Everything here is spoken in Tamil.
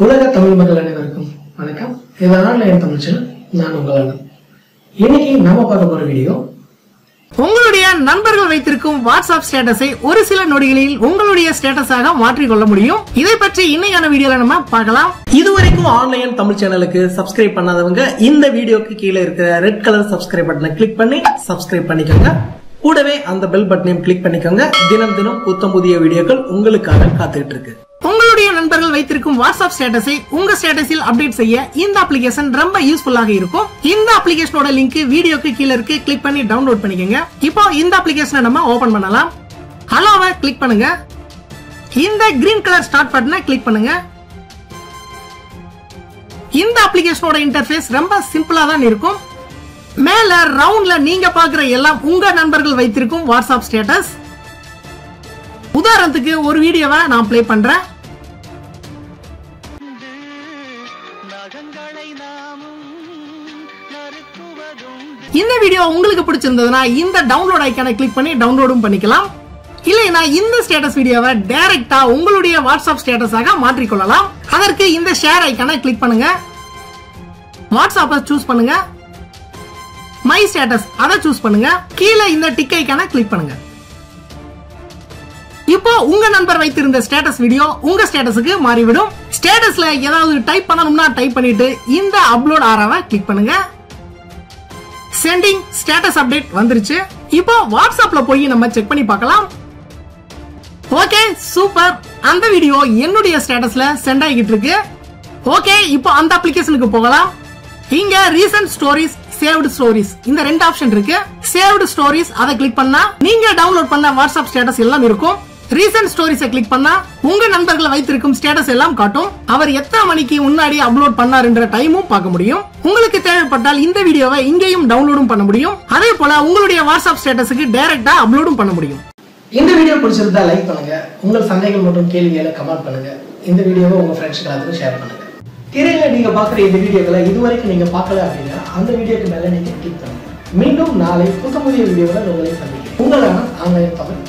உலக தமிழ் மக்கள் அனைவருக்கும் வணக்கம். இதனால் என் தமிழ் சேனல் நான் உங்களான இன்னைக்கு நாம பார்க்க போற வீடியோ உங்களுடைய நண்பர்கள் வைத்திருக்கும் வாட்ஸ்அப் ஸ்டேட்டஸை ஒரு சில நொடிகளில் உங்களுடைய ஸ்டேட்டஸாக மாற்றிக்கொள்ள முடியும். இதை பற்றி இன்னைக்கான வீடியோல நம்ம பார்க்கலாம். இதுவரைக்கும் ஆன்லைன் தமிழ் சேனலுக்கு சப்ஸ்கிரைப் பண்ணாதவங்க இந்த வீடியோக்கு கீழே இருக்கிற ரெட் கலர் சப்ஸ்கிரைப் பட்டனை கிளிக் பண்ணி சப்ஸ்கிரைப் பண்ணிக்கோங்க. கூடவே அந்த பெல் பட்டனையும் கிளிக் பண்ணிக்கோங்க. தினம் தினம் புத்தம் புதிய வீடியோக்கள் உங்களுக்காக காத்துக்கிட்டு இருக்கு. உங்களுடைய நண்பர்கள் வைத்திருக்கும் வாட்ஸ்அப் ஸ்டேட்டஸை உங்க ஸ்டேட்டஸில் அப்டேட் செய்ய இந்த அப்ளிகேஷன் ரொம்ப யூஸ்ஃபுல்லாக இருக்கும். இந்த அப்ளிகேஷனோட லிங்க் வீடியோக்கு கீழ இருக்கு, கிளிக் பண்ணி டவுன்லோட் பண்ணிக்கோங்க. இப்போ இந்த அப்ளிகேஷனை நம்ம ஓபன் பண்ணலாம். அலோவை கிளிக் பண்ணுங்க. இந்த கிரீன் கலர் ஸ்டார்ட் பட்டனை கிளிக் பண்ணுங்க. இந்த அப்ளிகேஷனோட இன்டர்ஃபேஸ் ரொம்ப சிம்பிளா தான் இருக்கும். மேல ரவுண்ட்ல நீங்க பாக்குற எல்லாம் உங்க நண்பர்கள் வைத்திருக்கும் வாட்ஸ்அப் ஸ்டேட்டஸ். உதாரணத்துக்கு ஒரு வீடியோவை நான் ப்ளே பண்றேன். இந்த வீடியோ உங்களுக்கு பிடிச்சிருந்ததுன்னா இந்த டவுன்லோட் ஐகானை கிளிக் பண்ணி டவுன்லோடும் பண்ணிக்கலாம். இல்லைனா இந்த ஸ்டேட்டஸ் வீடியோவை டைரக்டா உங்களுடைய வாட்ஸ்அப் ஸ்டேட்டஸாக மாற்றிக்கொள்ளலாம். அதற்கு இந்த ஷேர் ஐகானை கிளிக் பண்ணுங்க. வாட்ஸ்அப்பை சூஸ் பண்ணுங்க. மை ஸ்டேட்டஸ் அதை சூஸ் பண்ணுங்க. கீழே இந்த டிக் ஐகானை கிளிக் பண்ணுங்க. இப்போ உங்க நண்பர் வைத்திருந்த ஸ்டேட்டஸ் வீடியோ உங்க ஸ்டேட்டஸுக்கு மாறிவிடும். ஸ்டேட்டஸ்ல ஏதாவது டைப் பண்ணணும்னா டைப் பண்ணிட்டு இந்த அப்லோட் ஆராவை கிளிக் பண்ணுங்க. சென்டிங் ஸ்டேட்டஸ் அப்டேட் வந்துருச்சு. இப்போ வாட்ஸ்அப்ல போய் நம்ம செக் பண்ணி பார்க்கலாம். Okay, super. அந்த வீடியோ என்னுடைய ஸ்டேட்டஸ்ல சென்ட் ஆகிட்டு இருக்கு. ஓகே, இப்போ அந்த அப்ளிகேஷனுக்கு போகலாம். இங்க ரீசன்ட் ஸ்டோரிஸ், சேவ்டு ஸ்டோரிஸ் இந்த ரெண்டு ஆப்ஷன் இருக்கு. சேவ்டு ஸ்டோரிஸ் அதை கிளிக் பண்ணா நீங்க டவுன்லோட் பண்ண வாட்ஸ்அப் ஸ்டேட்டஸ் எல்லாம் இருக்கும். ரீசன்ட் ஸ்டோரிஸை கிளிக் பண்ணா உங்க நண்பர்கள் வைத்திருக்கும் ஸ்டேட்டஸ் எல்லாம் காட்டும். அவர் எத்தனை மணிக்கு முன்னாடி அப்லோட் பண்ணாருன்ற டைமும் பார்க்க முடியும். உங்களுக்கு தேவைப்பட்டால் இந்த வீடியோவை இங்கேயும் டவுன்லோடும் பண்ண முடியும். அதே போல உங்களுடைய வாட்ஸ்அப் ஸ்டேட்டஸுக்கு டைரக்டா அப்லோடும் பண்ண முடியும். இந்த வீடியோ பிடிச்சிருந்தா லைக் பண்ணுங்க. உங்கள் சந்தேகங்கள் மற்றும் கேள்விகளை கமெண்ட் பண்ணுங்க. இந்த வீடியோவை உங்க ஃப்ரெண்ட்ஸ்க்கு எல்லாத்துக்கும் ஷேர் பண்ணுங்க. திரையில நீங்க பாக்குற இந்த வீடியோக்களை இதுவரைக்கும் நீங்க பார்க்கல அப்படின்னா அந்த வீடியோக்கு மேல நீங்க கிளிக் பண்ணுங்க. மீண்டும் நாளை புதிய வீடியோவில் உங்களை சந்திக்கிறேன். உங்களான ஆன்லைன் தமிழ்